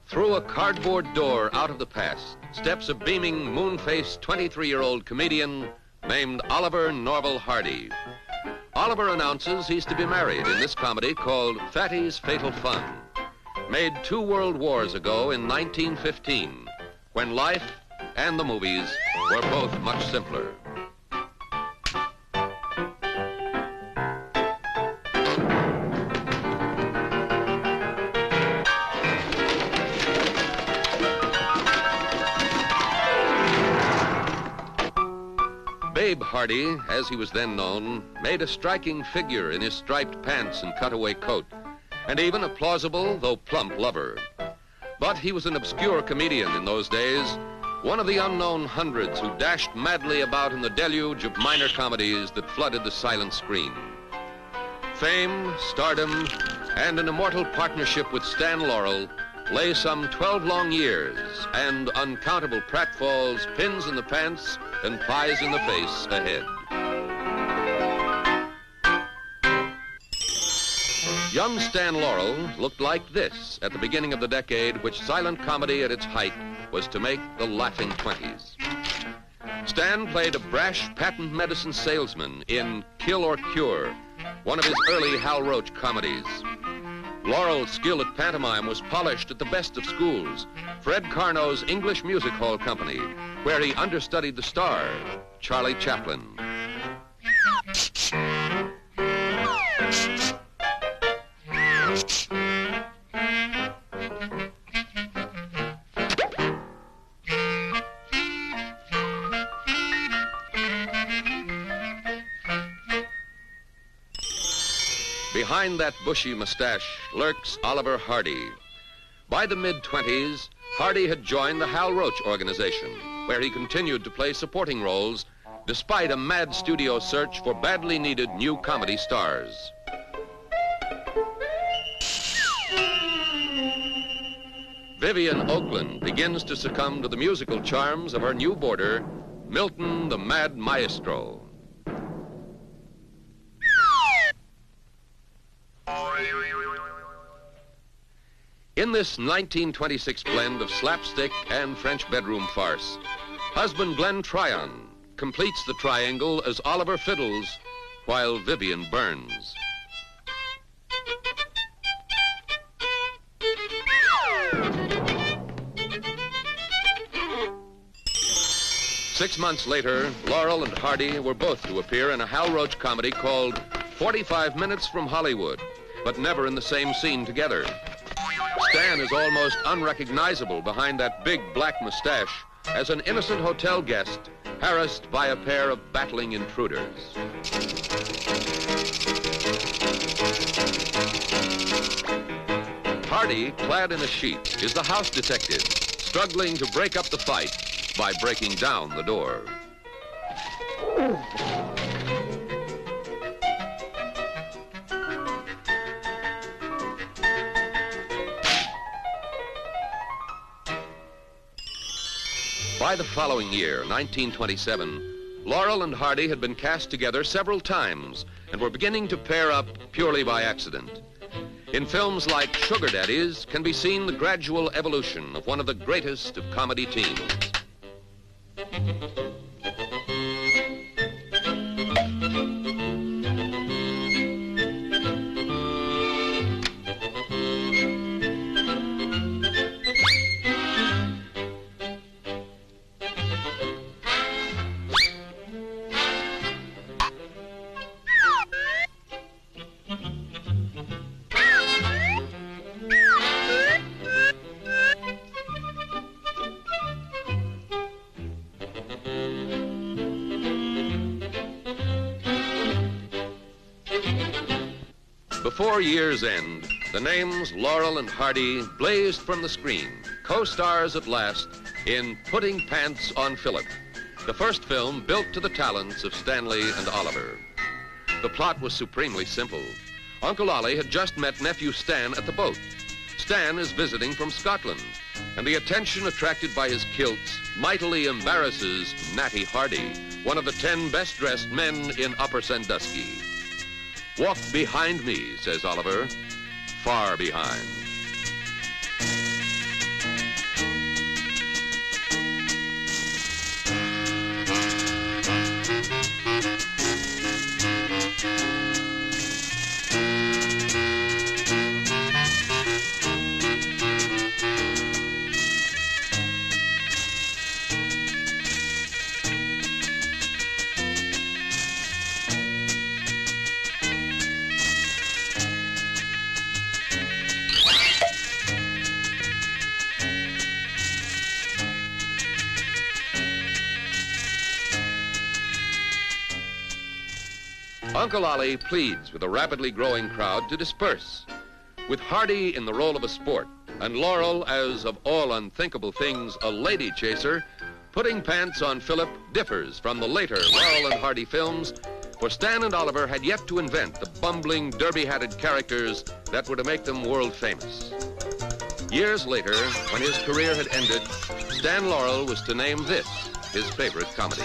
Through a cardboard door out of the past steps a beaming, moon-faced 23-year-old comedian named Oliver Norval Hardy. Oliver announces he's to be married in this comedy called Fatty's Fatal Fun, made 2 world wars ago in 1915, when life and the movies were both much simpler. Babe Hardy, as he was then known, made a striking figure in his striped pants and cutaway coat, and even a plausible, though plump, lover. But he was an obscure comedian in those days, one of the unknown hundreds who dashed madly about in the deluge of minor comedies that flooded the silent screen. Fame, stardom, and an immortal partnership with Stan Laurel lay some 12 long years, and uncountable pratfalls, pins in the pants, and pies in the face ahead. Young Stan Laurel looked like this at the beginning of the decade which silent comedy at its height was to make the laughing 20s. Stan played a brash patent medicine salesman in Kill or Cure, one of his early Hal Roach comedies. Laurel's skill at pantomime was polished at the best of schools, Fred Carno's English Music Hall Company, where he understudied the star, Charlie Chaplin. Behind that bushy mustache lurks Oliver Hardy. By the mid-20s, Hardy had joined the Hal Roach organization, where he continued to play supporting roles despite a mad studio search for badly needed new comedy stars. Vivian Oakland begins to succumb to the musical charms of her new boarder, Milton the Mad Maestro. In this 1926 blend of slapstick and French bedroom farce, husband Glenn Tryon completes the triangle as Oliver fiddles while Vivian burns. Six months later, Laurel and Hardy were both to appear in a Hal Roach comedy called 45 Minutes from Hollywood, but never in the same scene together. Stan is almost unrecognizable behind that big black mustache as an innocent hotel guest harassed by a pair of battling intruders. Hardy, clad in a sheet, is the house detective, struggling to break up the fight by breaking down the door. By the following year, 1927, Laurel and Hardy had been cast together several times and were beginning to pair up purely by accident. In films like Sugar Daddies can be seen the gradual evolution of one of the greatest of comedy teams. Before year's end, the names Laurel and Hardy blazed from the screen, co-stars at last in Putting Pants on Philip, the first film built to the talents of Stanley and Oliver. The plot was supremely simple. Uncle Ollie had just met nephew Stan at the boat. Stan is visiting from Scotland, and the attention attracted by his kilts mightily embarrasses Natty Hardy, one of the 10 best-dressed men in Upper Sandusky. "Walk behind me," says Oliver, "far behind." Uncle Ollie pleads with a rapidly growing crowd to disperse. With Hardy in the role of a sport and Laurel as, of all unthinkable things, a lady chaser, Putting Pants on Philip differs from the later Laurel and Hardy films, for Stan and Oliver had yet to invent the bumbling, derby-hatted characters that were to make them world famous. Years later, when his career had ended, Stan Laurel was to name this his favorite comedy.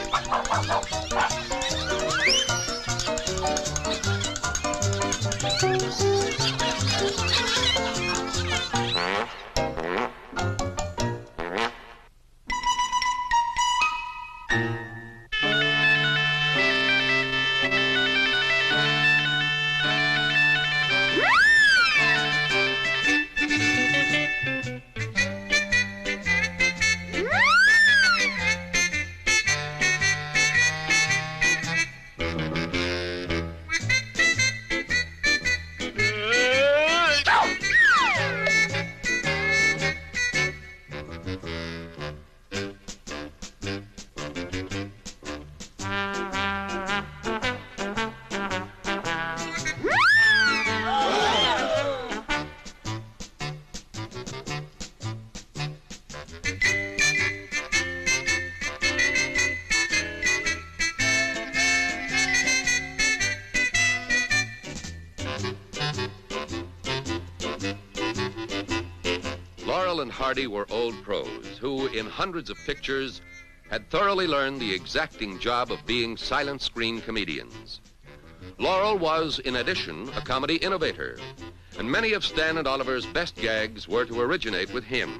Laurel and Hardy were old pros who, in hundreds of pictures, had thoroughly learned the exacting job of being silent screen comedians. Laurel was, in addition, a comedy innovator, and many of Stan and Oliver's best gags were to originate with him.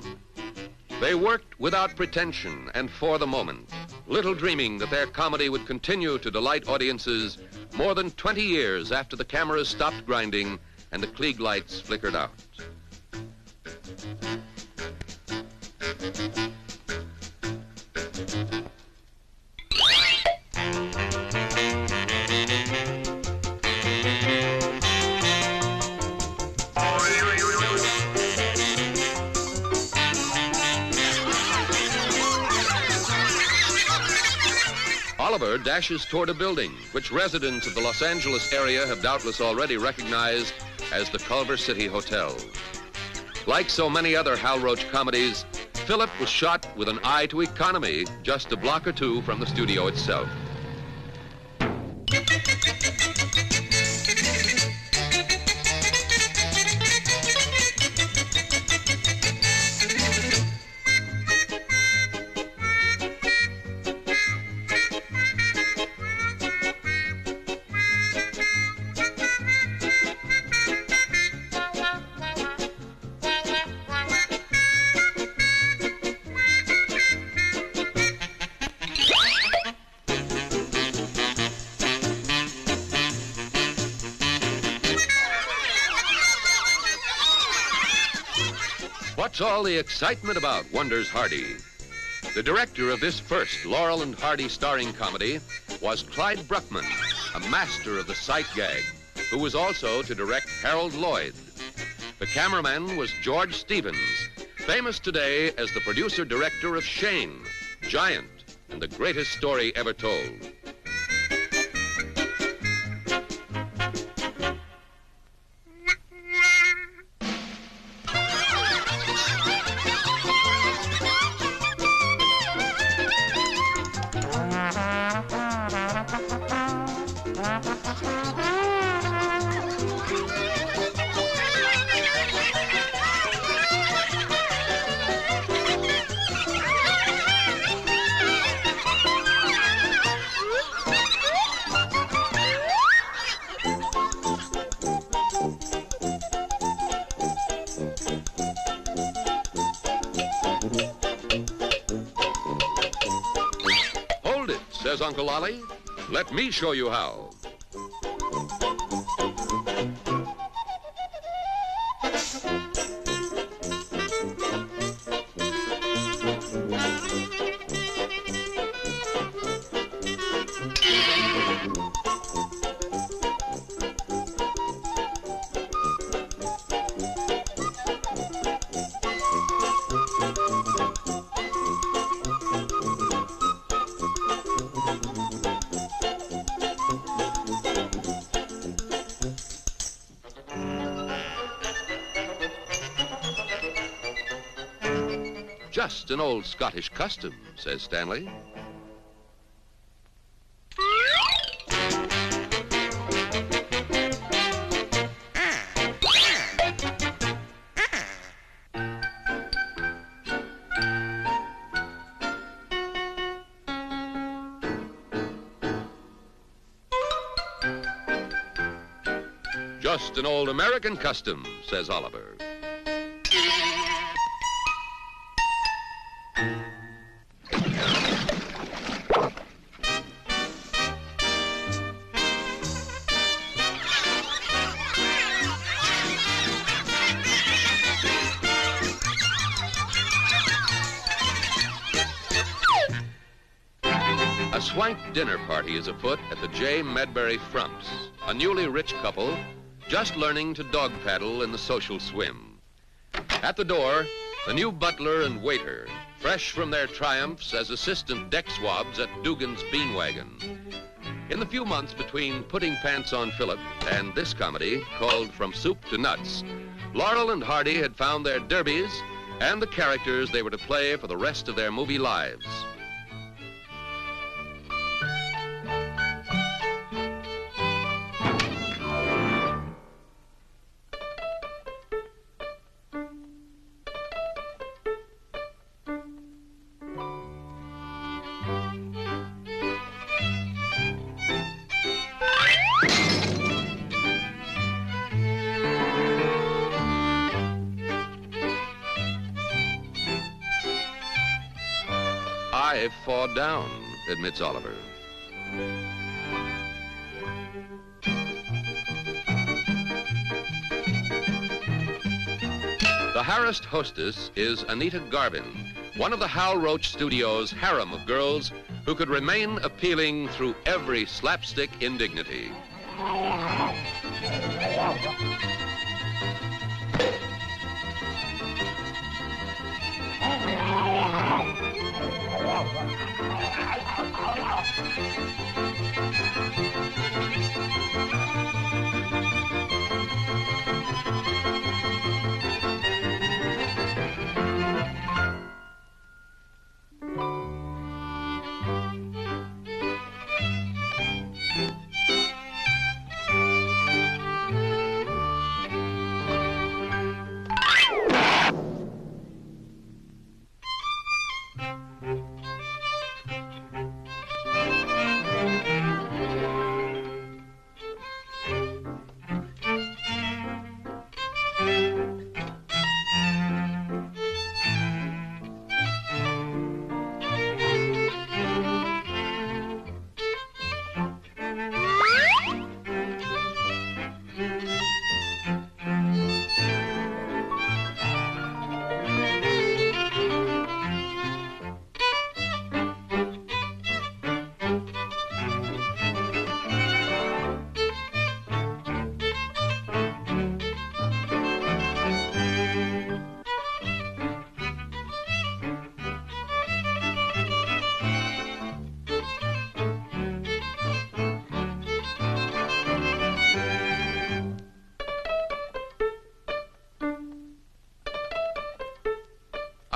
They worked without pretension and for the moment, little dreaming that their comedy would continue to delight audiences more than 20 years after the cameras stopped grinding and the Klieg lights flickered out. Oliver dashes toward a building, which residents of the Los Angeles area have doubtless already recognized as the Culver City Hotel. Like so many other Hal Roach comedies, Philip was shot with an eye to economy just a block or two from the studio itself. What's all the excitement about, wonders Hardy. The director of this first Laurel and Hardy starring comedy was Clyde Bruckman, a master of the sight gag, who was also to direct Harold Lloyd. The cameraman was George Stevens, famous today as the producer-director of Shane, Giant, and the greatest story ever told. Hold it, says Uncle Ollie. Let me show you how. Just an old Scottish custom, says Stanley. Just an old American custom, says Oliver. A swank dinner party is afoot at the J. Medbury Frumps, a newly rich couple just learning to dog paddle in the social swim. At the door, the new butler and waiter, fresh from their triumphs as assistant deck swabs at Dugan's Bean Wagon. In the few months between Putting Pants on Philip and this comedy, called From Soup to Nuts, Laurel and Hardy had found their derbies and the characters they were to play for the rest of their movie lives. I fall down, admits Oliver. The harassed hostess is Anita Garvin, one of the Hal Roach Studios' harem of girls who could remain appealing through every slapstick indignity.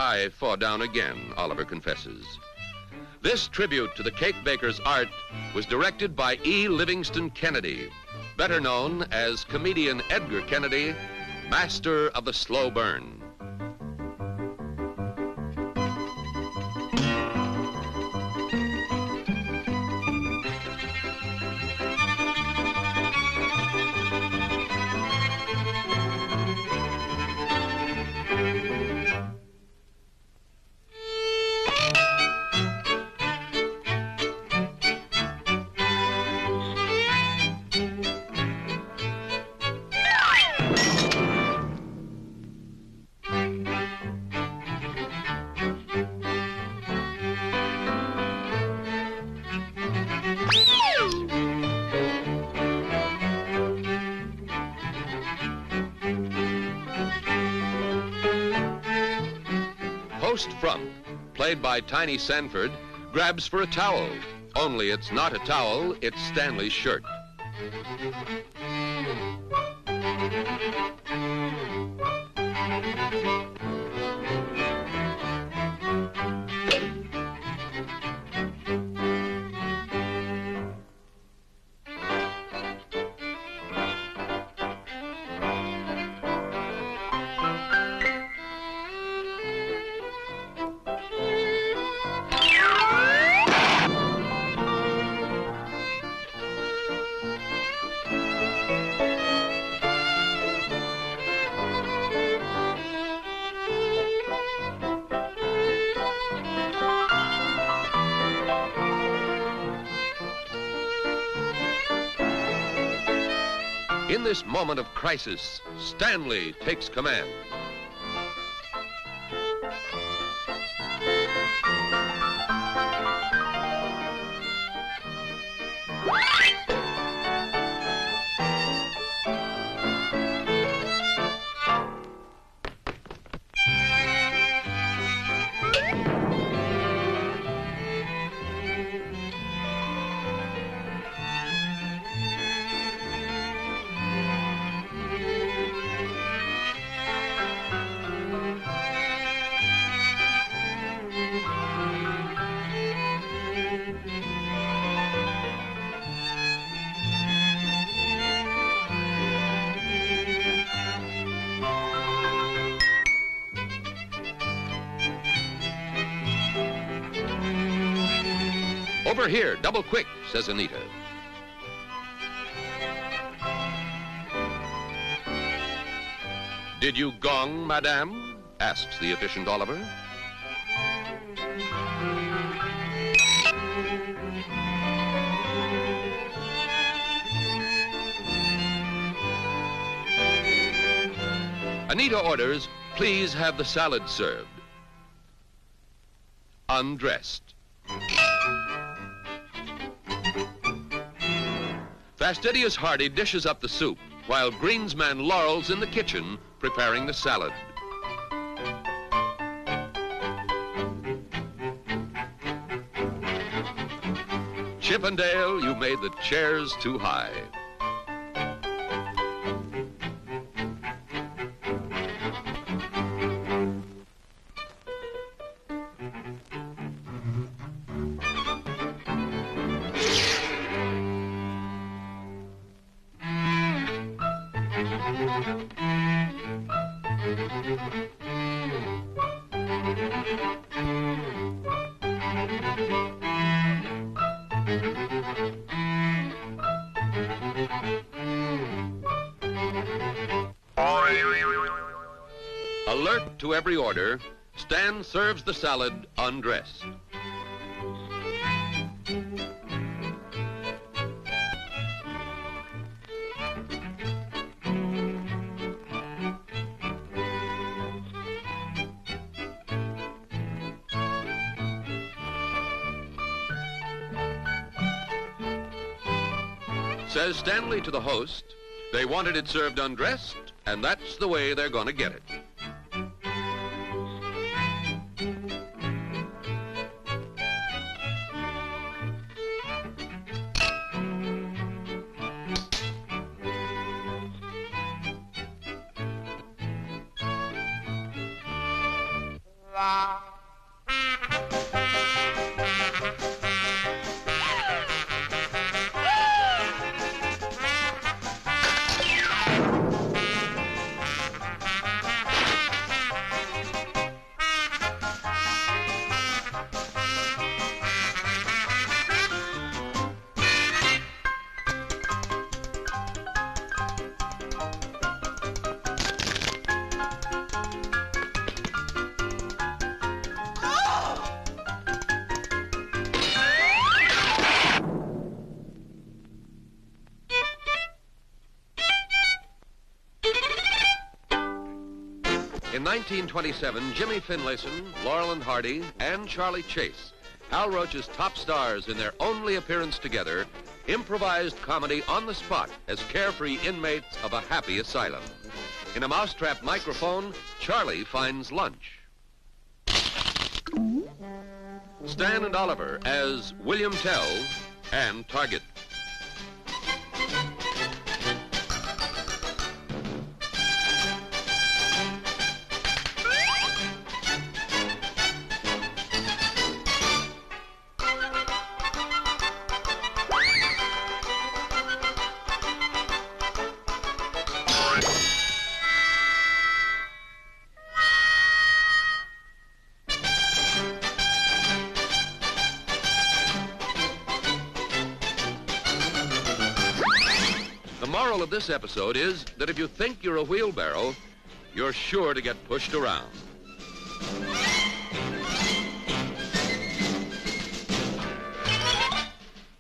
I fall down again, Oliver confesses. This tribute to the cake baker's art was directed by E. Livingston Kennedy, better known as comedian Edgar Kennedy, master of the slow burn. Post Frump, played by Tiny Sanford, grabs for a towel. Only it's not a towel, it's Stanley's shirt. In this moment of crisis, Stanley takes command. Over here, double quick, says Anita. Did you gong, madame? Asks the efficient Oliver. Anita orders, please have the salad served. Undressed. Fastidious Hardy dishes up the soup, while greensman Laurel's in the kitchen preparing the salad. Chippendale, you made the chairs too high. Alert to every order, Stan serves the salad undressed. Says Stanley to the host, they wanted it served undressed, and that's the way they're gonna get it. In 1927, Jimmy Finlayson, Laurel and Hardy, and Charley Chase, Hal Roach's top stars in their only appearance together, improvised comedy on the spot as carefree inmates of a happy asylum. In a mousetrap microphone, Charley finds lunch. Stan and Oliver as William Tell and Target. The moral of this episode is that if you think you're a wheelbarrow, you're sure to get pushed around.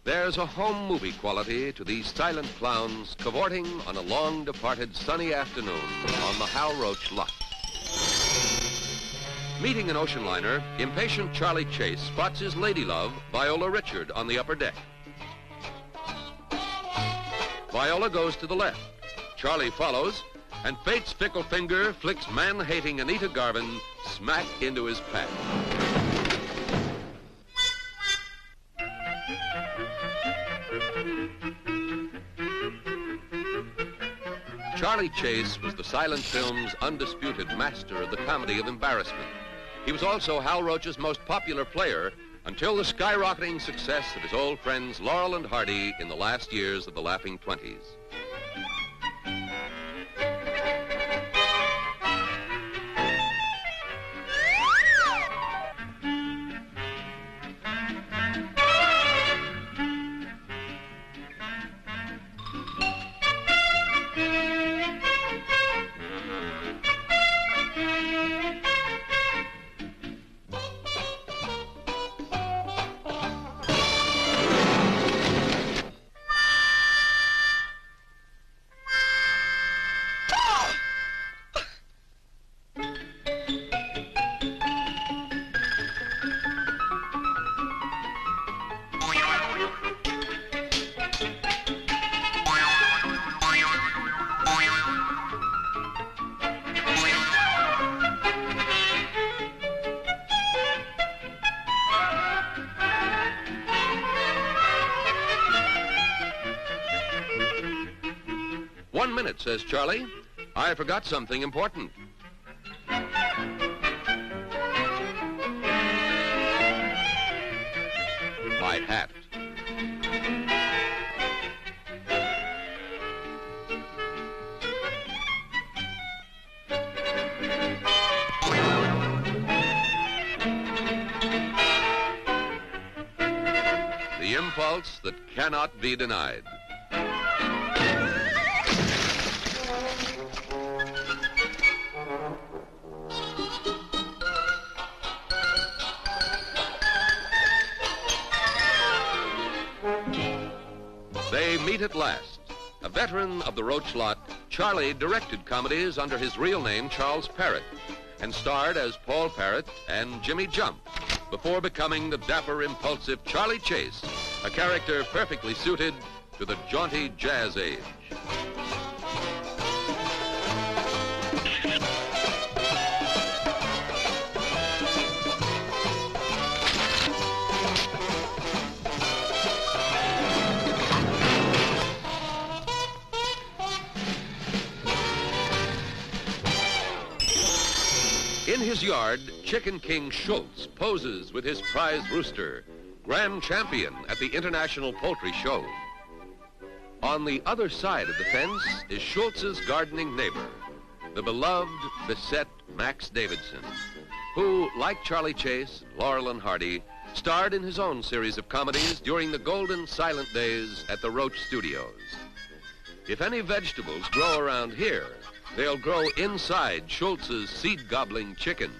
There's a home movie quality to these silent clowns cavorting on a long-departed sunny afternoon on the Hal Roach lot. Meeting an ocean liner, impatient Charley Chase spots his lady love, Viola Richard, on the upper deck. Viola goes to the left. Charley follows, and fate's fickle finger flicks man-hating Anita Garvin smack into his path. Charley Chase was the silent film's undisputed master of the comedy of embarrassment. He was also Hal Roach's most popular player until the skyrocketing success of his old friends Laurel and Hardy in the last years of the laughing 20s. "1 minute," says Charley. "I forgot something important." My hat. The impulse that cannot be denied. They meet at last. A veteran of the Roach lot, Charley directed comedies under his real name, Charles Parrott, and starred as Paul Parrott and Jimmy Jump before becoming the dapper, impulsive Charley Chase, a character perfectly suited to the jaunty jazz age. In his yard, Chicken King Schultz poses with his prize rooster, grand champion at the International Poultry Show. On the other side of the fence is Schultz's gardening neighbor, the beloved, beset Max Davidson, who, like Charley Chase, Laurel and Hardy, starred in his own series of comedies during the golden silent days at the Roach Studios. If any vegetables grow around here, they'll grow inside Schultz's seed-gobbling chickens.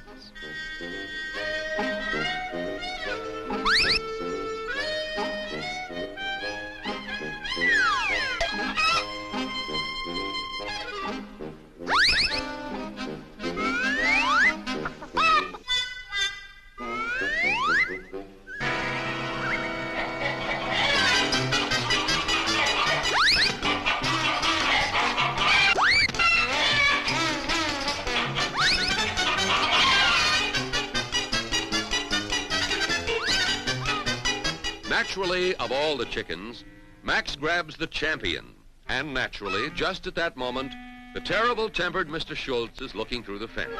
Naturally, of all the chickens, Max grabs the champion. And naturally, just at that moment, the terrible-tempered Mr. Schultz is looking through the fence.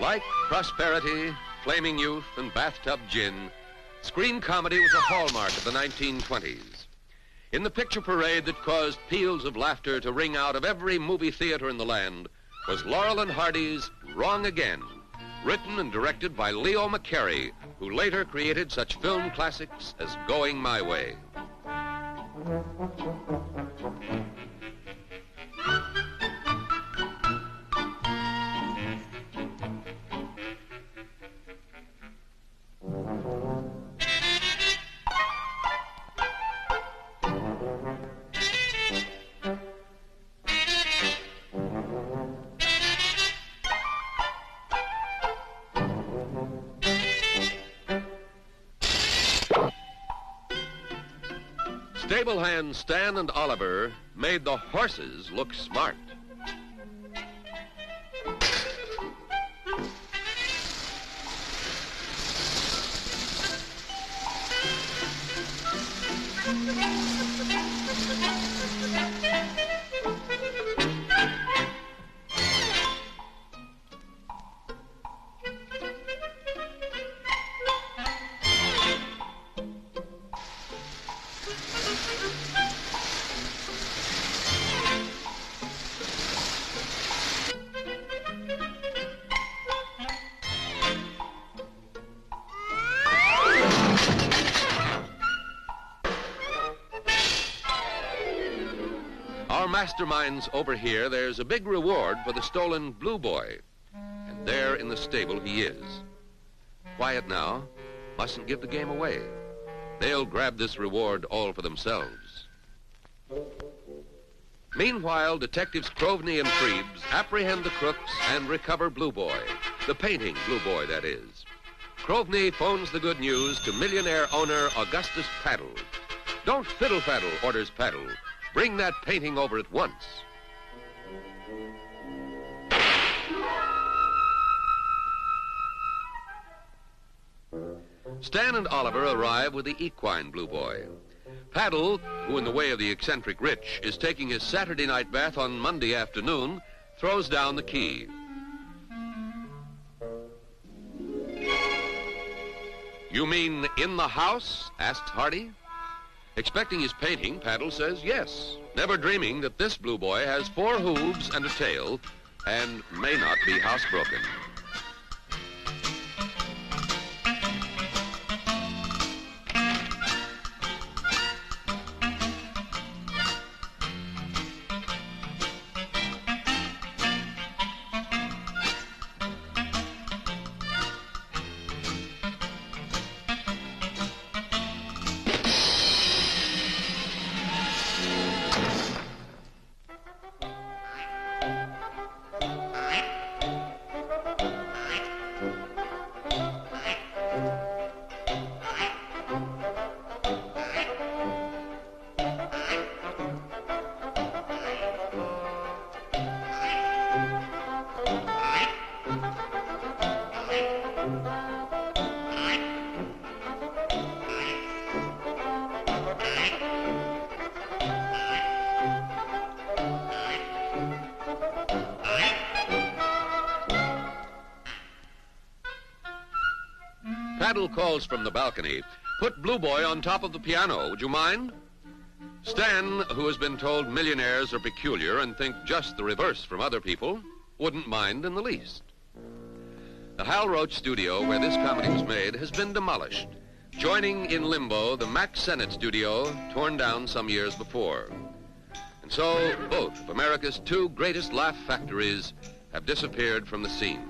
Like prosperity, flaming youth, and bathtub gin, screen comedy was a hallmark of the 1920s. In the picture parade that caused peals of laughter to ring out of every movie theater in the land was Laurel and Hardy's Wrong Again, written and directed by Leo McCarey, who later created such film classics as Going My Way. Stable hands Stan and Oliver made the horses look smart. Our masterminds over here, there's a big reward for the stolen Blue Boy. And there in the stable he is. Quiet now. Mustn't give the game away. They'll grab this reward all for themselves. Meanwhile, Detectives Crovney and Freebs apprehend the crooks and recover Blue Boy. The painting Blue Boy, that is. Crovney phones the good news to millionaire owner Augustus Paddle. Don't fiddle-faddle, orders Paddle. Bring that painting over at once. Stan and Oliver arrive with the equine Blue Boy. Paddle, who in the way of the eccentric rich is taking his Saturday night bath on Monday afternoon, throws down the key. You mean in the house? Asked Hardy. Expecting his painting, Paddle says yes, never dreaming that this Blue Boy has 4 hooves and a tail and may not be housebroken. Paddle calls from the balcony, "Put Blue Boy on top of the piano, would you mind?" Stan, who has been told millionaires are peculiar and think just the reverse from other people, wouldn't mind in the least. The Hal Roach studio where this comedy was made has been demolished, joining in limbo the Max Sennett studio, torn down some years before. And so both of America's two greatest laugh factories have disappeared from the scene.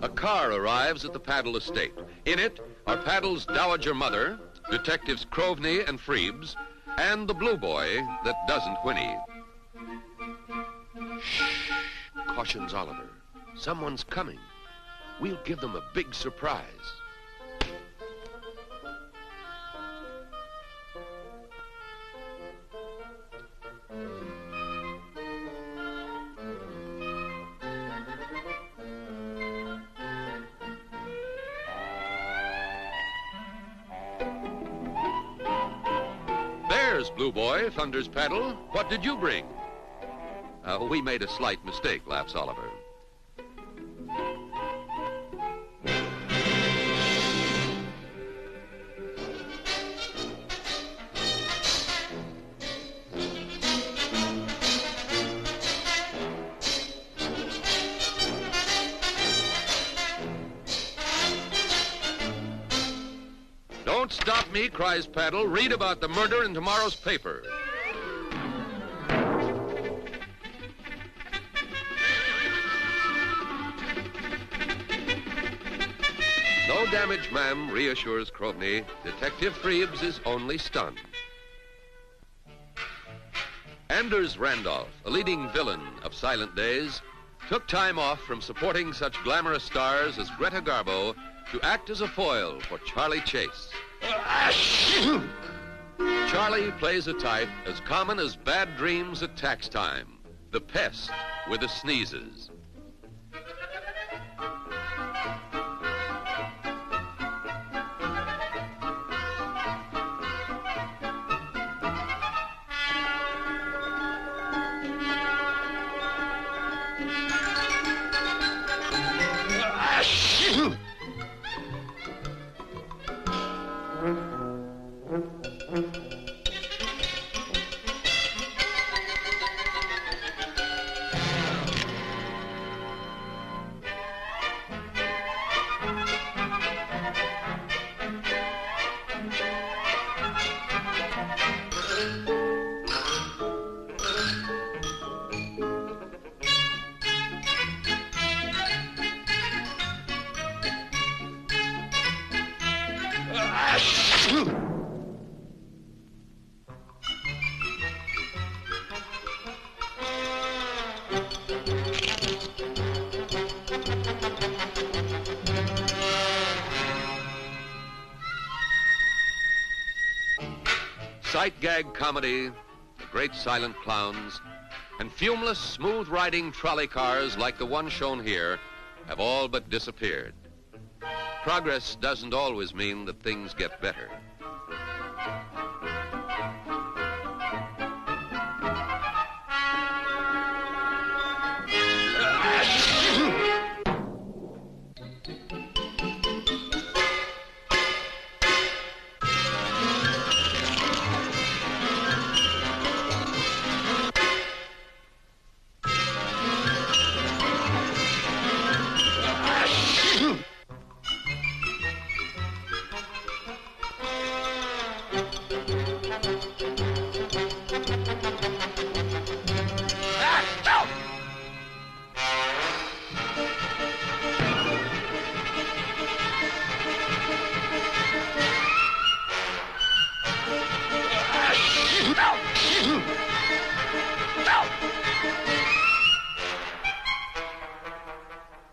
A car arrives at the Paddle estate. In it are Paddle's dowager mother, Detectives Crovney and Freebs, and the Blue Boy that doesn't whinny. Shh, cautions Oliver. Someone's coming. We'll give them a big surprise. There's Blue Boy, thunders Paddle. What did you bring? We made a slight mistake, laughs Oliver. Don't stop me, cries Paddle. Read about the murder in tomorrow's paper. No damage, ma'am, reassures Crovney. Detective Freebs is only stunned. Anders Randolph, a leading villain of silent days, took time off from supporting such glamorous stars as Greta Garbo to act as a foil for Charley Chase. Charley plays a type as common as bad dreams at tax time, the pest with the sneezes. Sight gag comedy, the great silent clowns, and fumeless, smooth-riding trolley cars like the one shown here have all but disappeared. Progress doesn't always mean that things get better.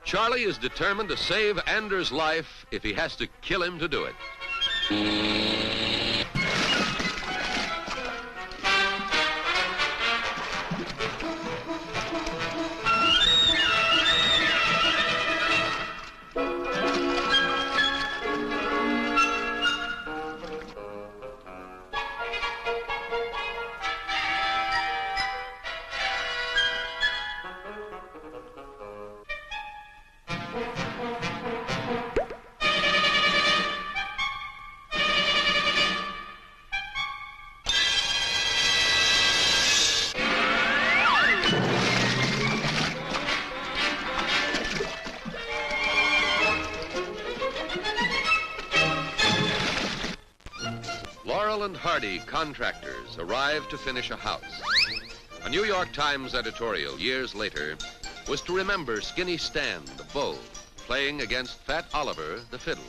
Charley is determined to save Anders' life if he has to kill him to do it. Laurel and Hardy contractors arrived to finish a house. A New York Times editorial years later was to remember Skinny Stan, the bow, playing against Fat Oliver, the fiddle,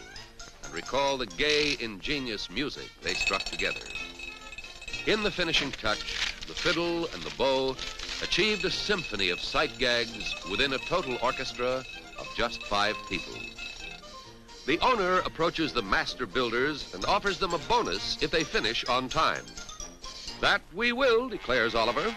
and recall the gay, ingenious music they struck together. In the finishing touch, the fiddle and the bow achieved a symphony of sight gags within a total orchestra of just 5 people. The owner approaches the master builders and offers them a bonus if they finish on time. That we will, declares Oliver.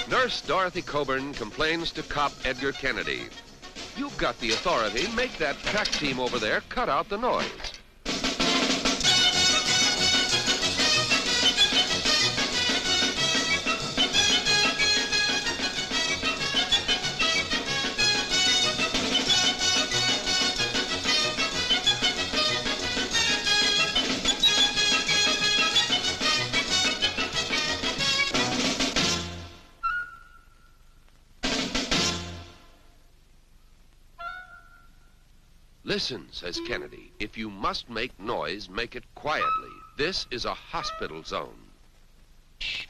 Nurse Dorothy Coburn complains to cop Edgar Kennedy. You've got the authority. Make that track team over there cut out the noise. Listen, says Kennedy. If you must make noise, make it quietly. This is a hospital zone. Shh.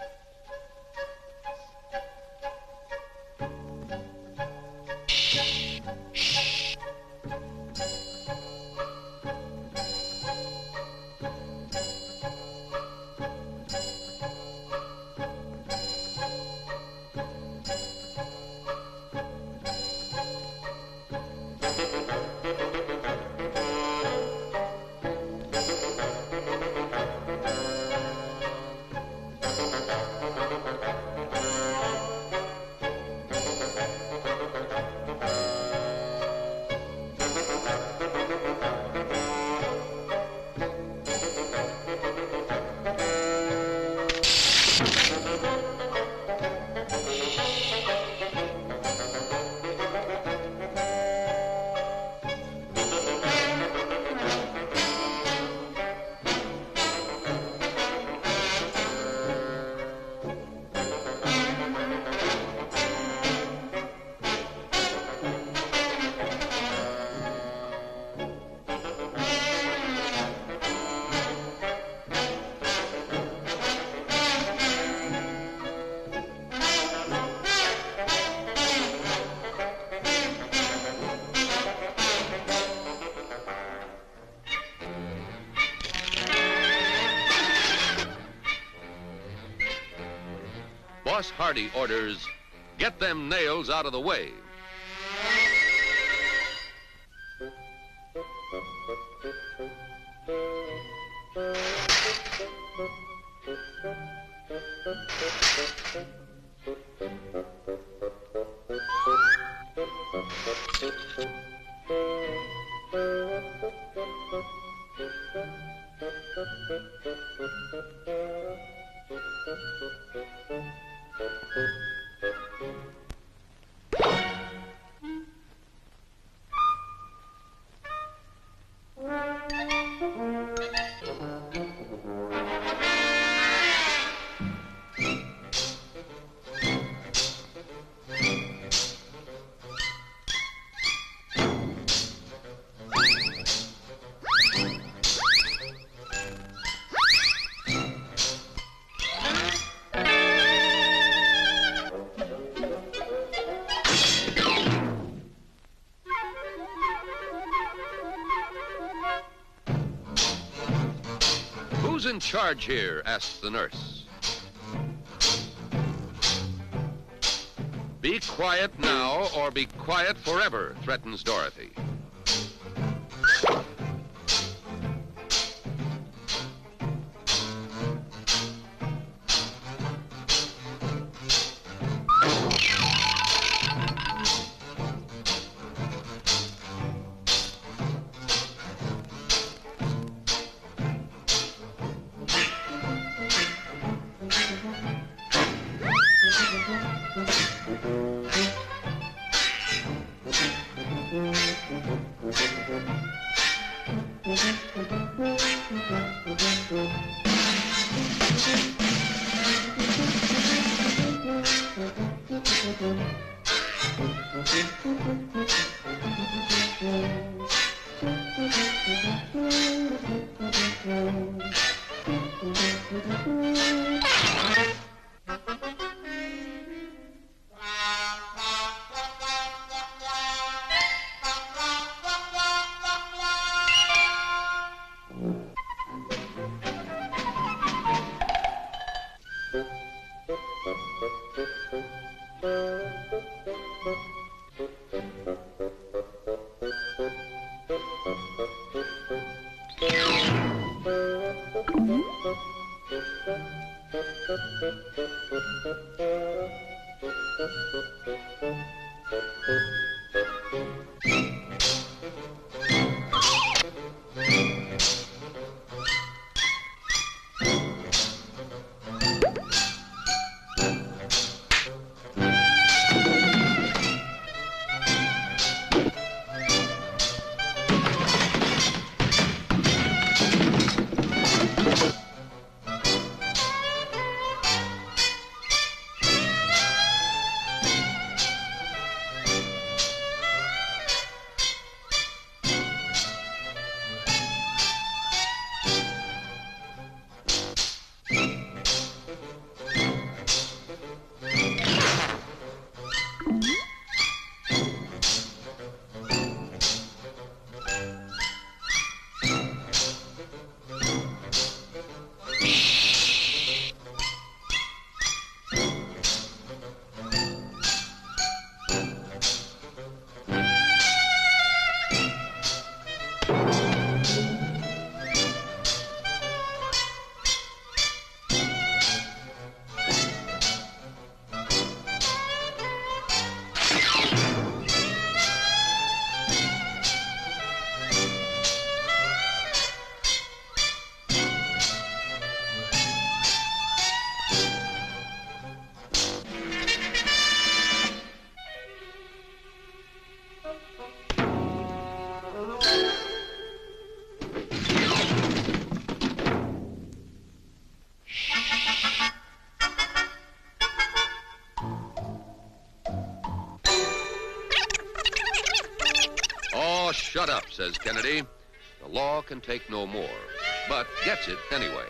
Boss Hardy orders, get them nails out of the way. Who's in charge here? Asks the nurse. Be quiet now or be quiet forever, threatens Dorothy. Oh, shut up, says Kennedy. The law can take no more, but gets it anyway.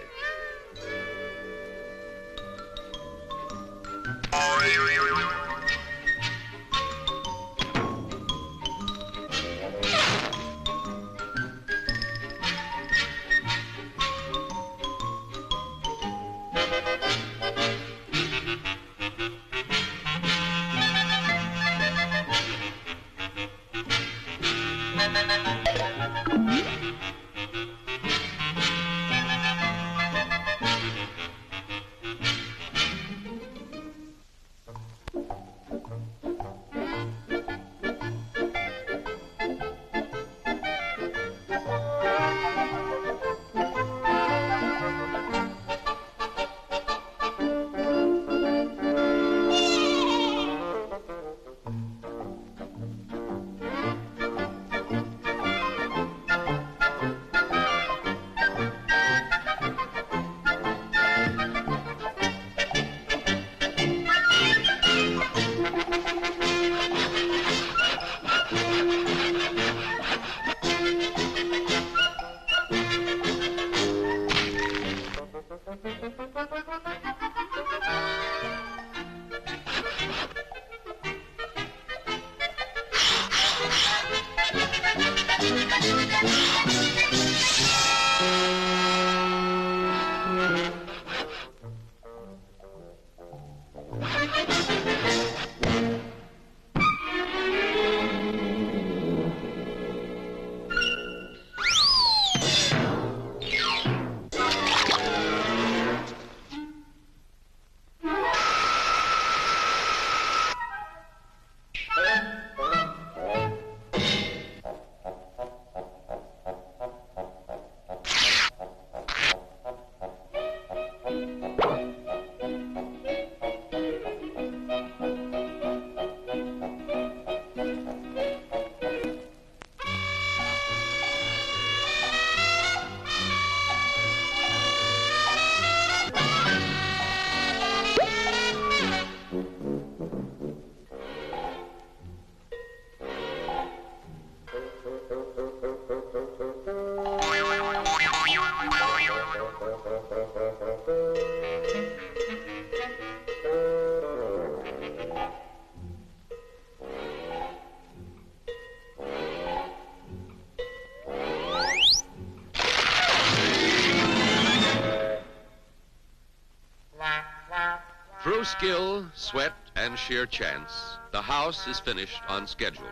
Through skill, sweat, and sheer chance, the house is finished on schedule.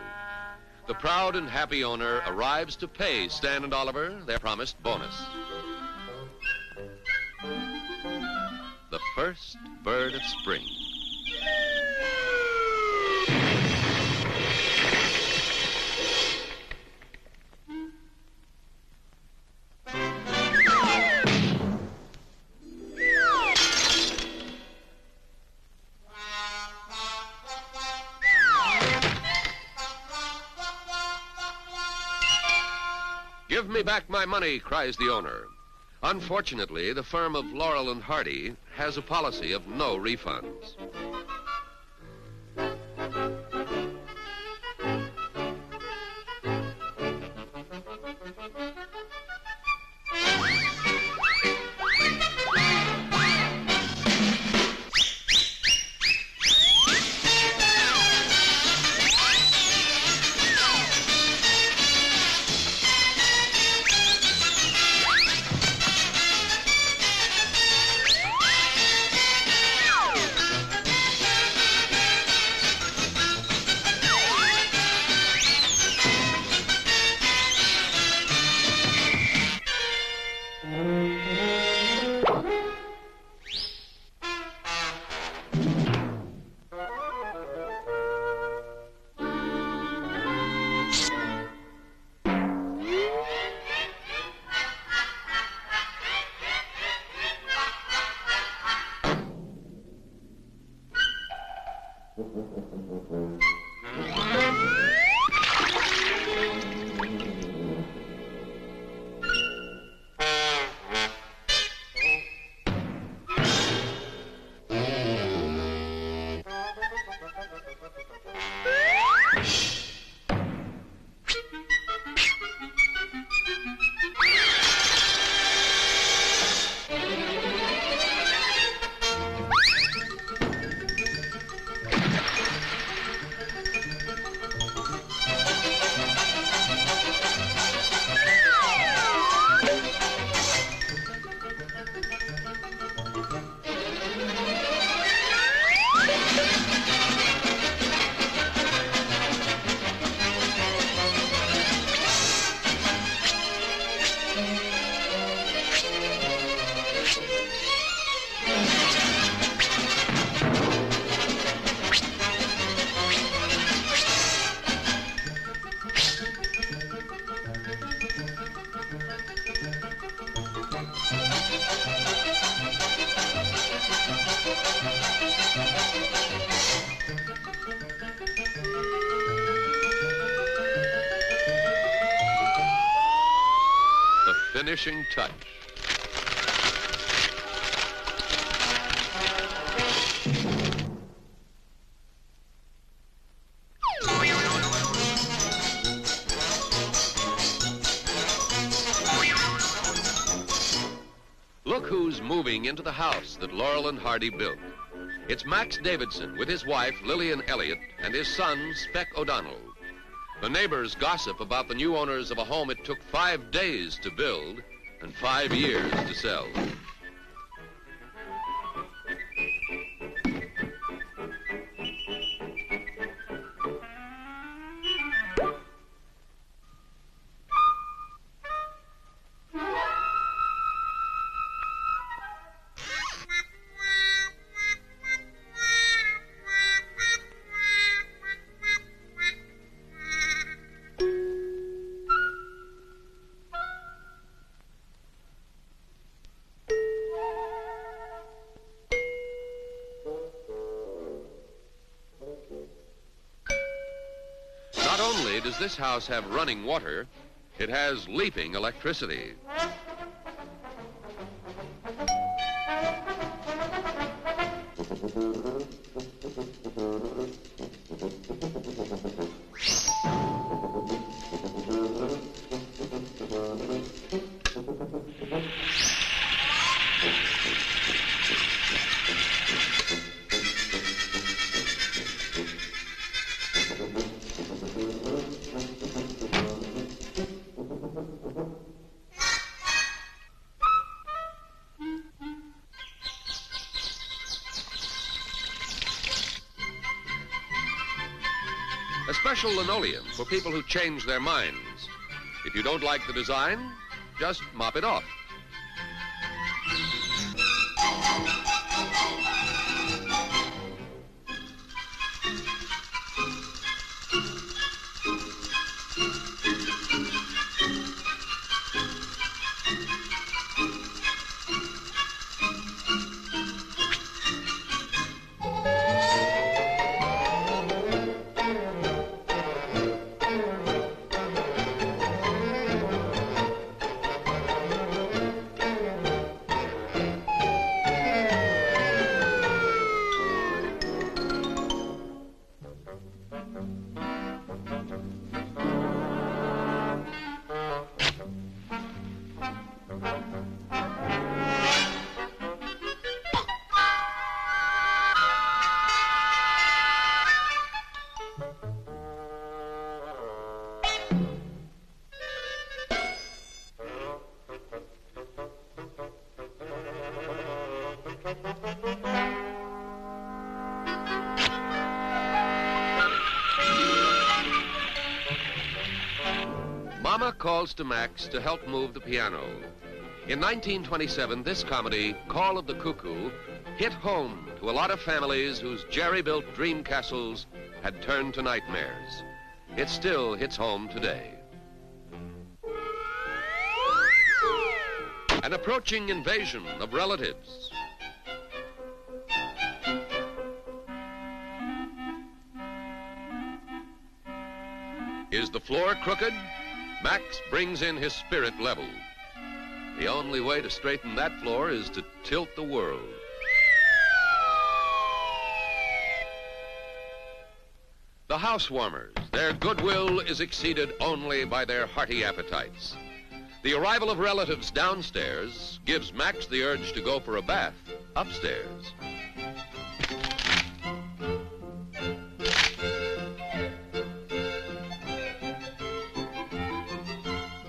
The proud and happy owner arrives to pay Stan and Oliver their promised bonus. The first bird of spring. Give me back my money, cries the owner. Unfortunately, the firm of Laurel and Hardy has a policy of no refunds. finishing touch. Look who's moving into the house that Laurel and Hardy built. It's Max Davidson with his wife, Lillian Elliott, and his son, Speck O'Donnell. The neighbors gossip about the new owners of a home it took 5 days to build and 5 years to sell. Not only does this house have running water, it has leaping electricity. A special linoleum for people who change their minds. If you don't like the design, just mop it off. Mama calls to Max to help move the piano. In 1927, this comedy, Call of the Cuckoo, hit home to a lot of families whose jerry-built dream castles had turned to nightmares. It still hits home today. An approaching invasion of relatives. Is the floor crooked? Max brings in his spirit level. The only way to straighten that floor is to tilt the world. The housewarmers, their goodwill is exceeded only by their hearty appetites. The arrival of relatives downstairs gives Max the urge to go for a bath upstairs.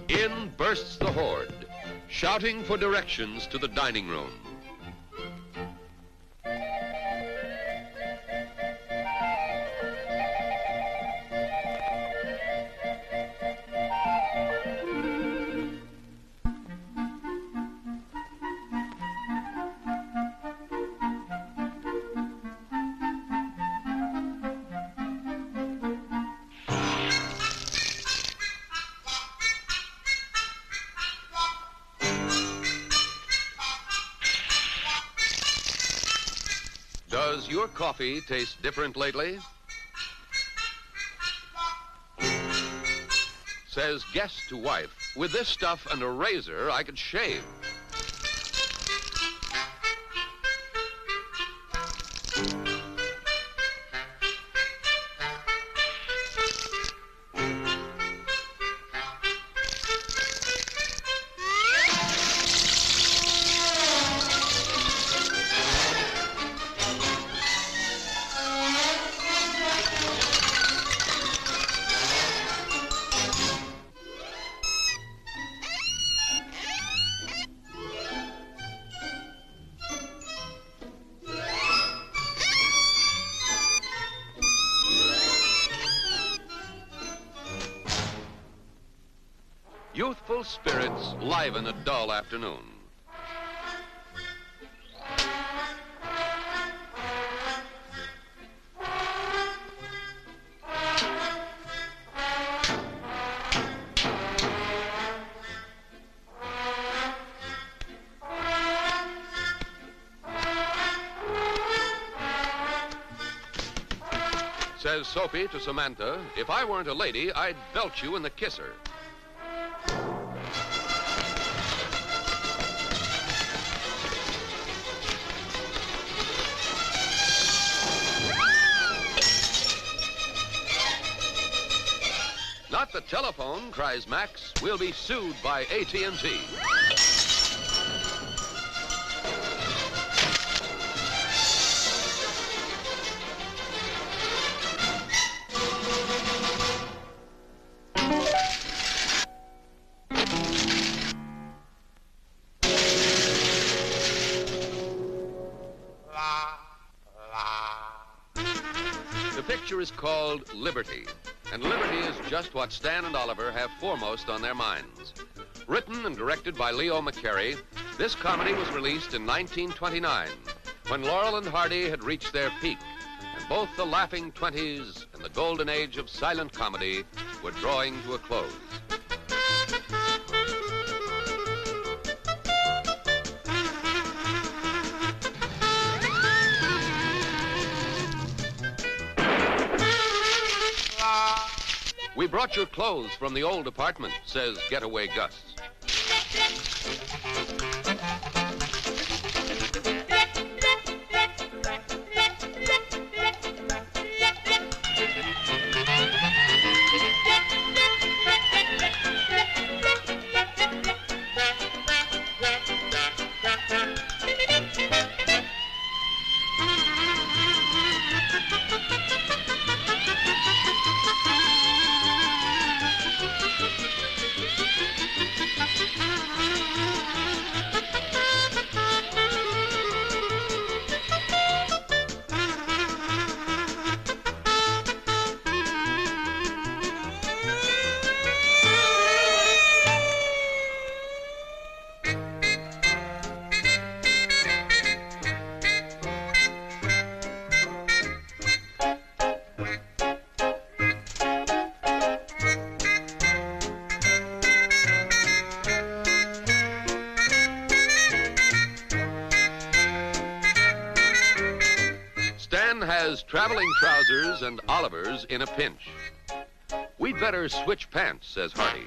In bursts the horde, shouting for directions to the dining room. Does your coffee taste different lately? Says guest to wife, with this stuff and a razor, I could shave. Youthful spirits liven a dull afternoon. Says Soapy to Samantha, if I weren't a lady, I'd belt you in the kisser. Not the telephone, cries Max. We'll be sued by AT&T. The picture is called Liberty. And Liberty is just what Stan and Oliver have foremost on their minds. Written and directed by Leo McCarey, this comedy was released in 1929, when Laurel and Hardy had reached their peak, and both the laughing 20s and the golden age of silent comedy were drawing to a close. We brought your clothes from the old apartment, says Getaway Gus. Stan has traveling trousers and Oliver's in a pinch. We'd better switch pants, says Hardy.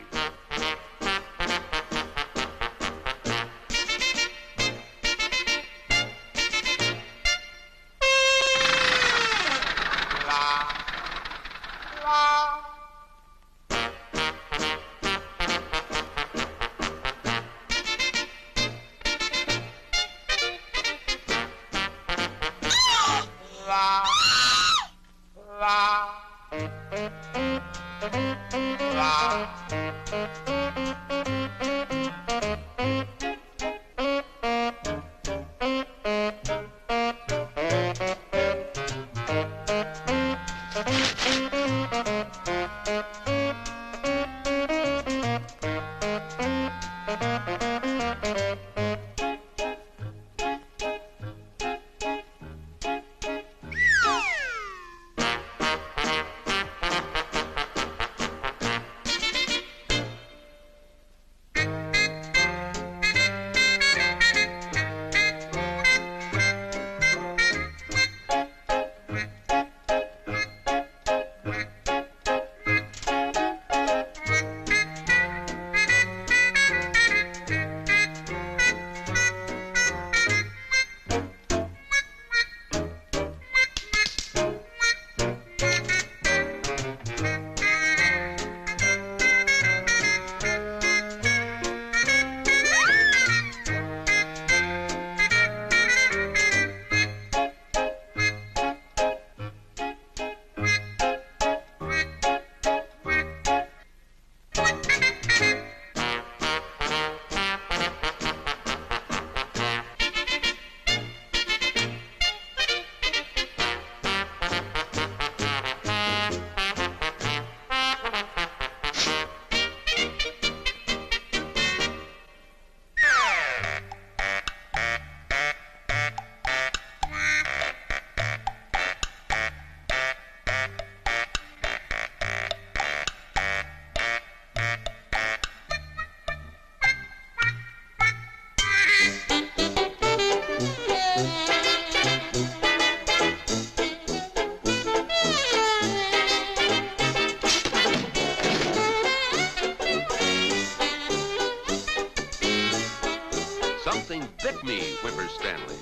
Something bit me, whimpers Stanley.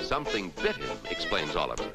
Something bit him, explains Oliver.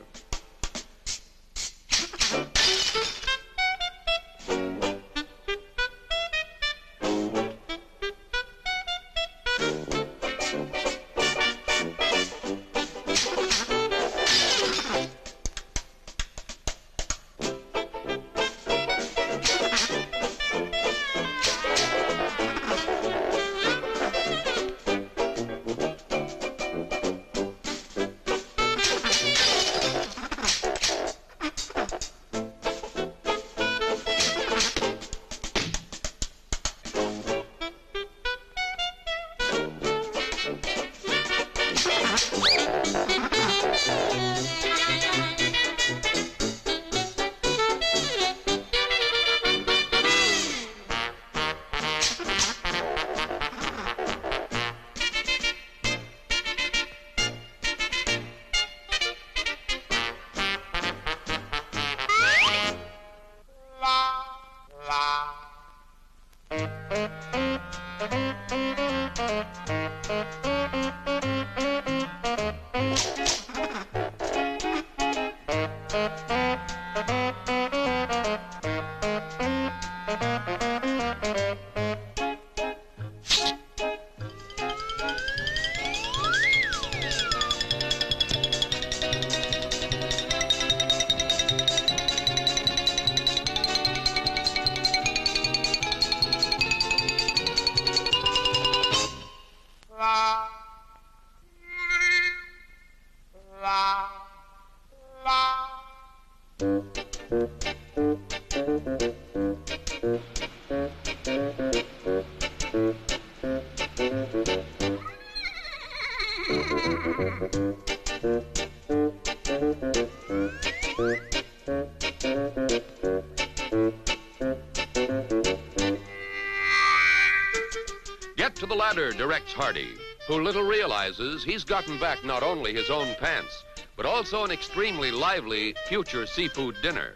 Get to the ladder, directs Hardy, who little realizes he's gotten back not only his own pants, but also an extremely lively future seafood dinner.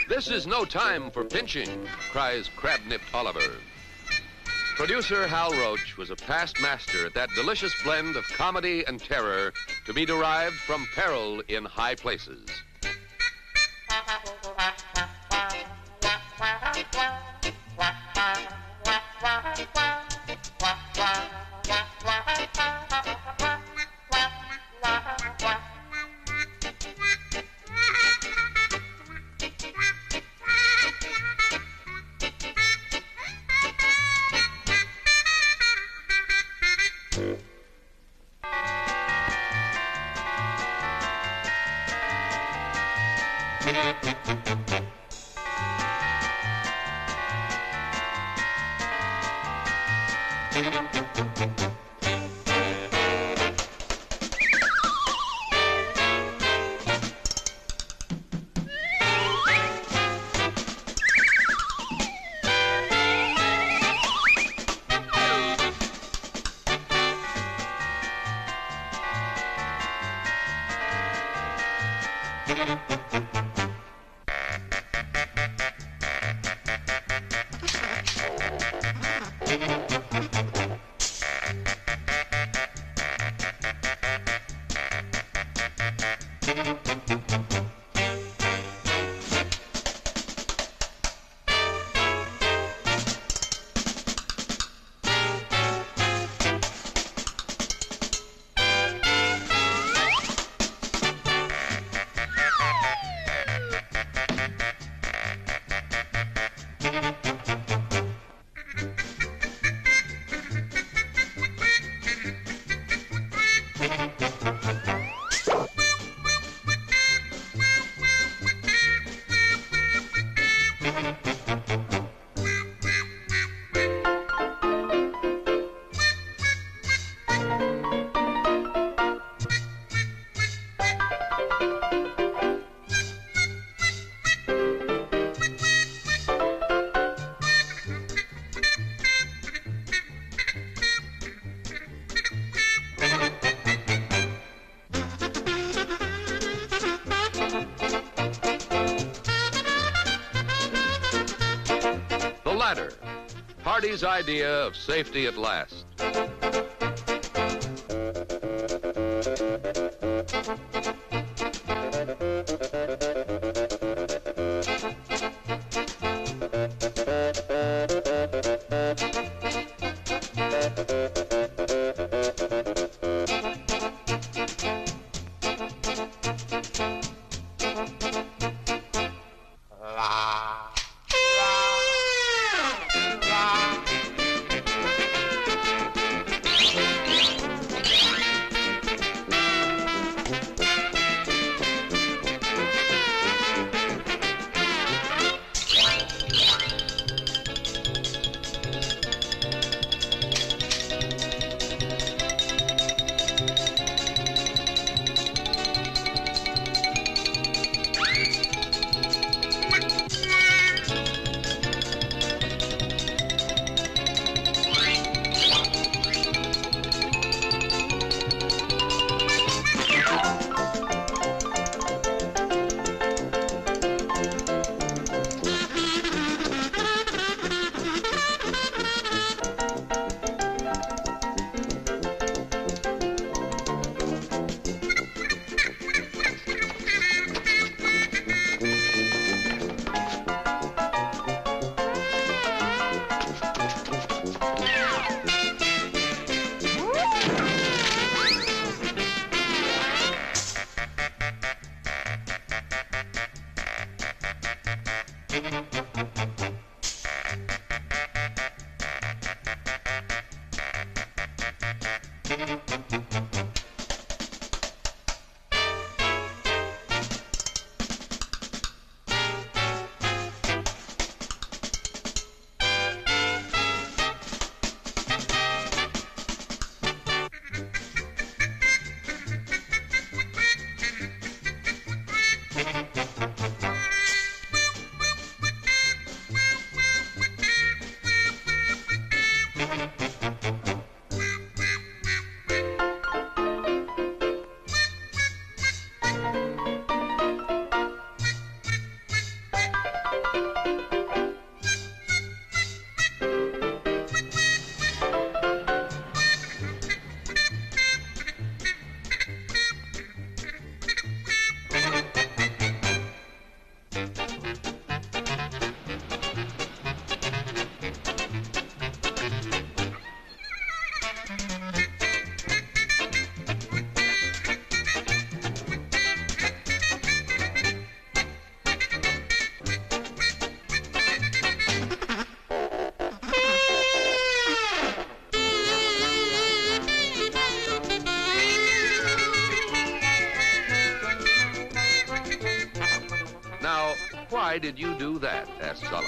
This is no time for pinching, cries crab-nipped Oliver. Producer Hal Roach was a past master at that delicious blend of comedy and terror to be derived from peril in high places. Hardy's idea of safety at last. Why did you do that? Asked Oliver.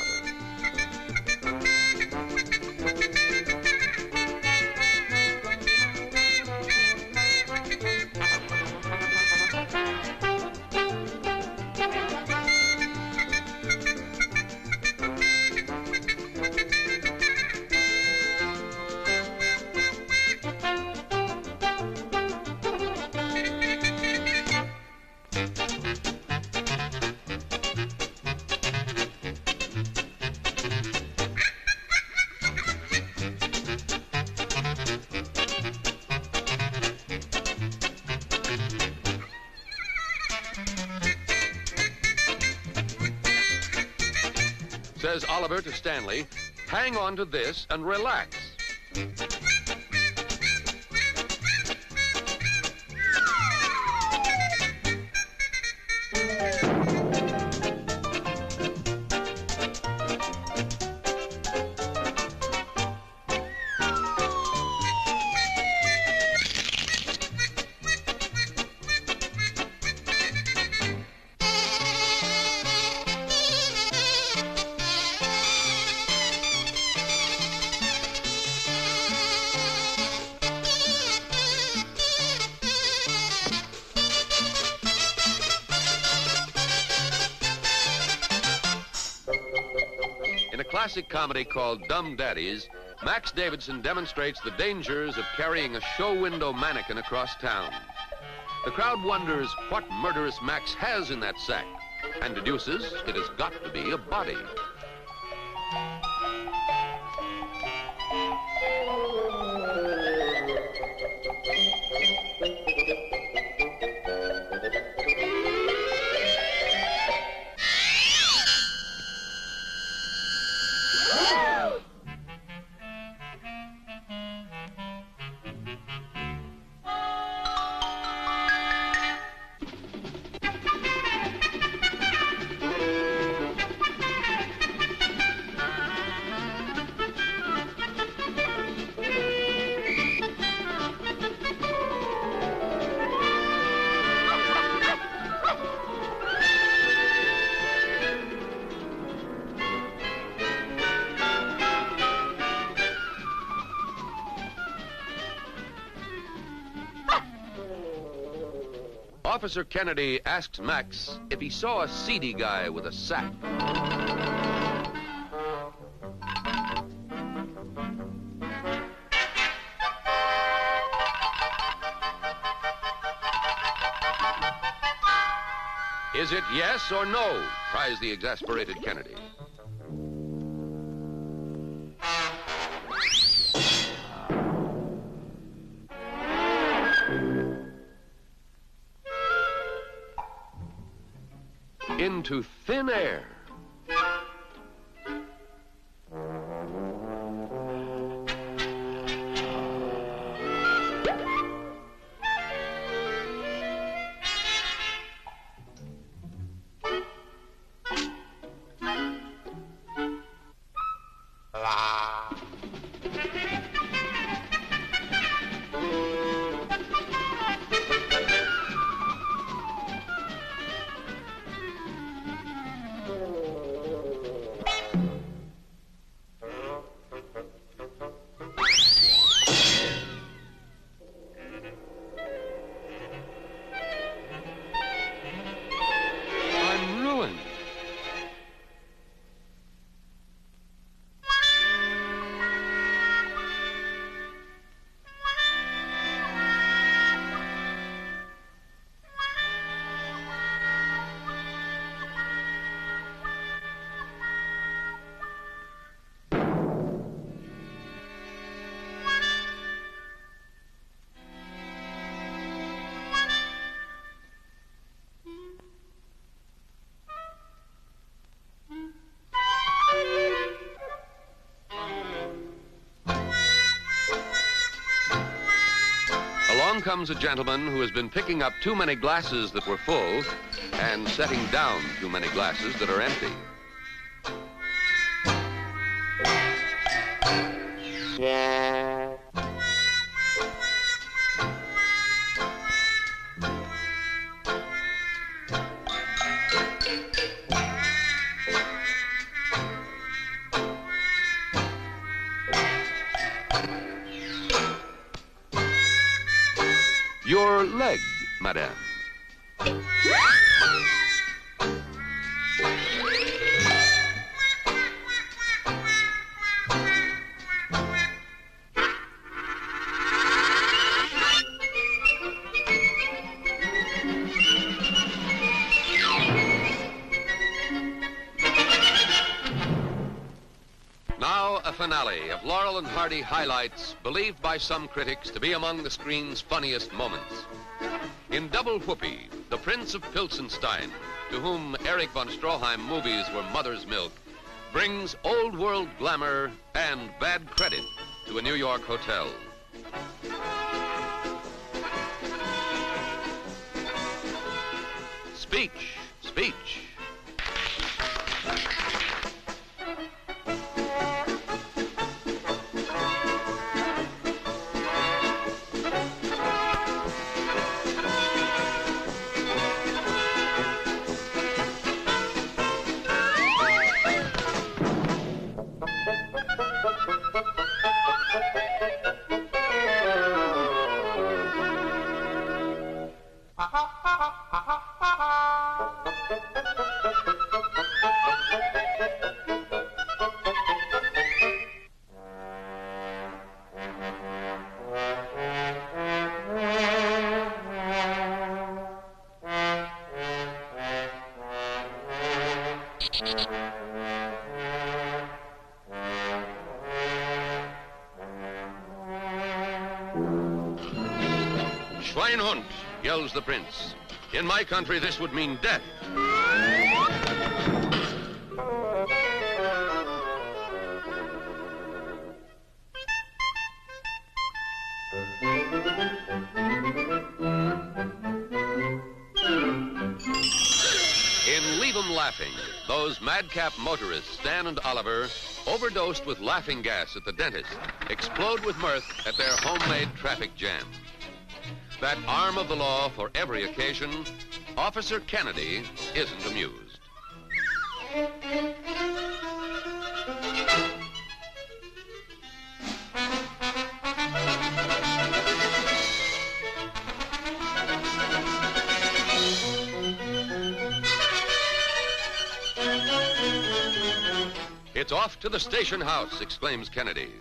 Says Oliver to Stanley, hang on to this and relax. In a classic comedy called Dumb Daddies, Max Davidson demonstrates the dangers of carrying a show window mannequin across town. The crowd wonders what murderous Max has in that sack and deduces it has got to be a body. Officer Kennedy asked Max if he saw a seedy guy with a sack. Is it yes or no? Cries the exasperated Kennedy. Into thin air. Along comes a gentleman who has been picking up too many glasses that were full and setting down too many glasses that are empty. Your leg, madame. Now, a finale of Laurel and Hardy highlights believed by some critics to be among the screen's funniest moments. In Double Whoopee, the Prince of Pilsenstein, to whom Erich von Stroheim movies were mother's milk, brings old world glamour and bad credit to a New York hotel. Speech, speech. Schweinhund, yells the prince. In my country, this would mean death. In Leave 'Em Laughing, those madcap motorists, Stan and Oliver, overdosed with laughing gas at the dentist, explode with mirth at their homemade traffic jam. That arm of the law for every occasion, Officer Kennedy isn't amused. It's off to the station house, exclaims Kennedy.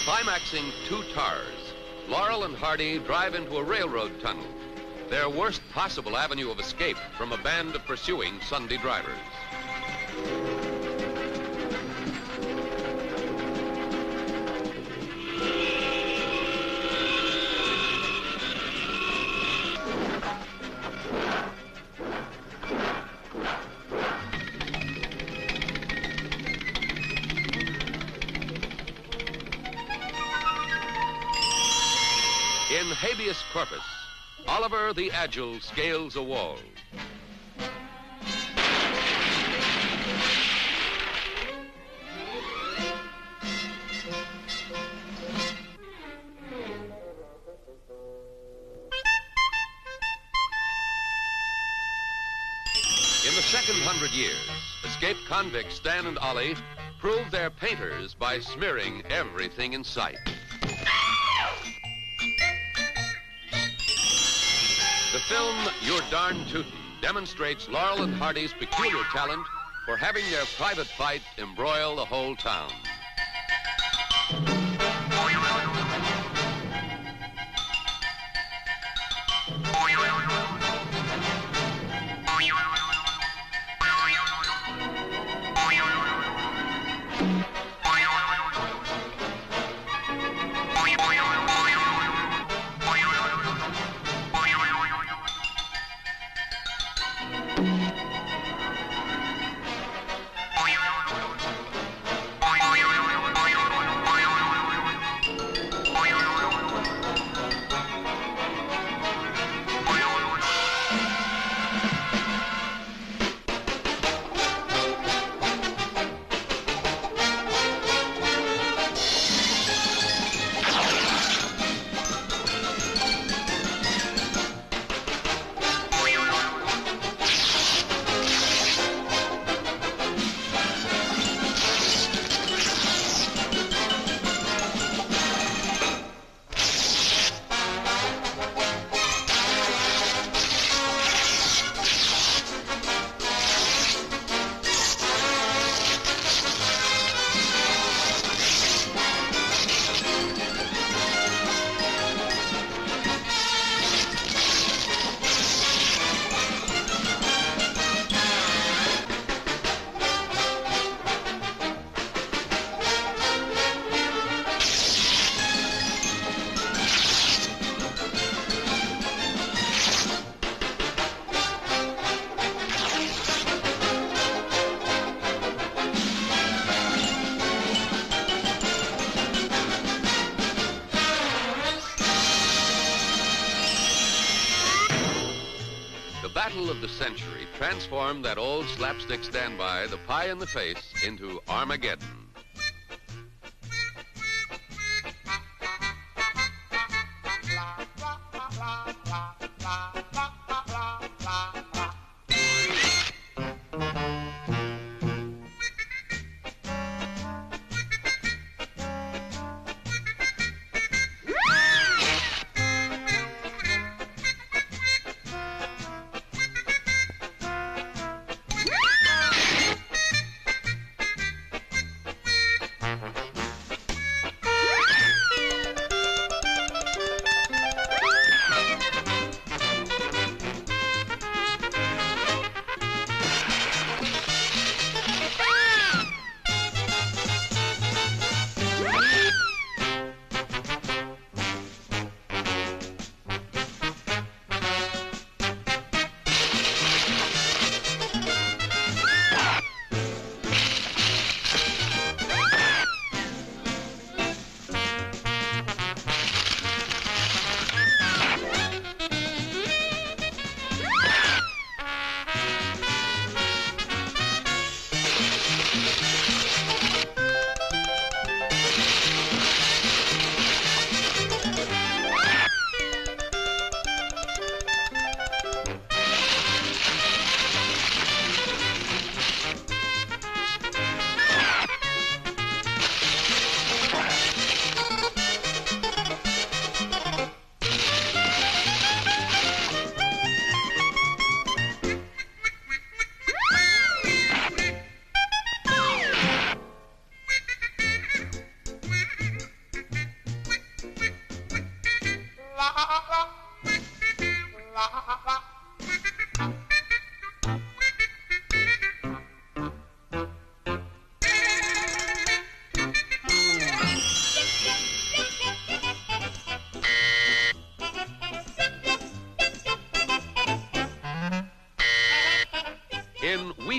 Climaxing two tars, Laurel and Hardy drive into a railroad tunnel, their worst possible avenue of escape from a band of pursuing Sunday drivers. In habeas corpus, Oliver the Agile scales a wall. In the second 100 years, escaped convicts Stan and Ollie prove they're painters by smearing everything in sight. The film You're Darn Tootin' demonstrates Laurel and Hardy's peculiar talent for having their private fight embroil the whole town. Battle of the century transformed that old slapstick standby, the pie in the face, into Armageddon.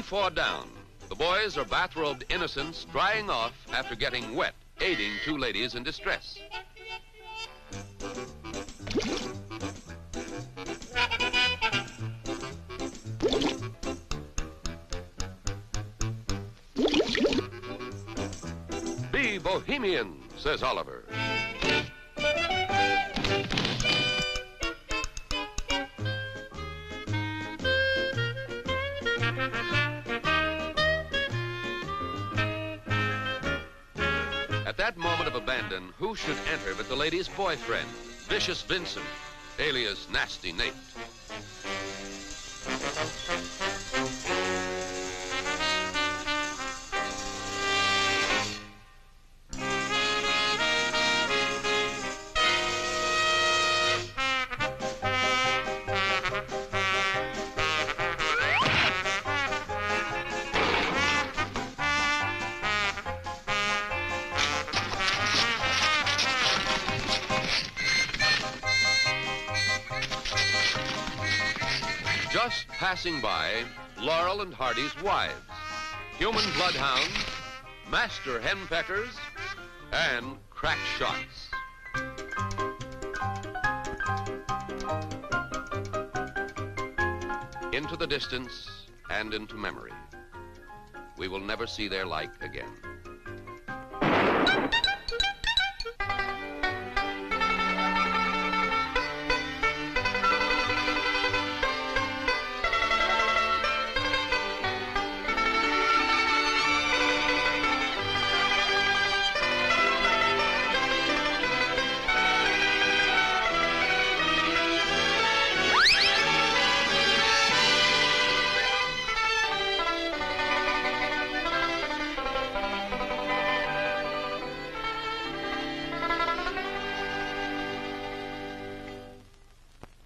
4 down. The boys are bathrobed innocents drying off after getting wet, aiding 2 ladies in distress. Be bohemian, says Oliver. At that moment of abandon, who should enter but the lady's boyfriend, Vicious Vincent, alias Nasty Nate. Just passing by, Laurel and Hardy's wives, human bloodhounds, master henpeckers, and crack shots. Into the distance and into memory. We will never see their like again.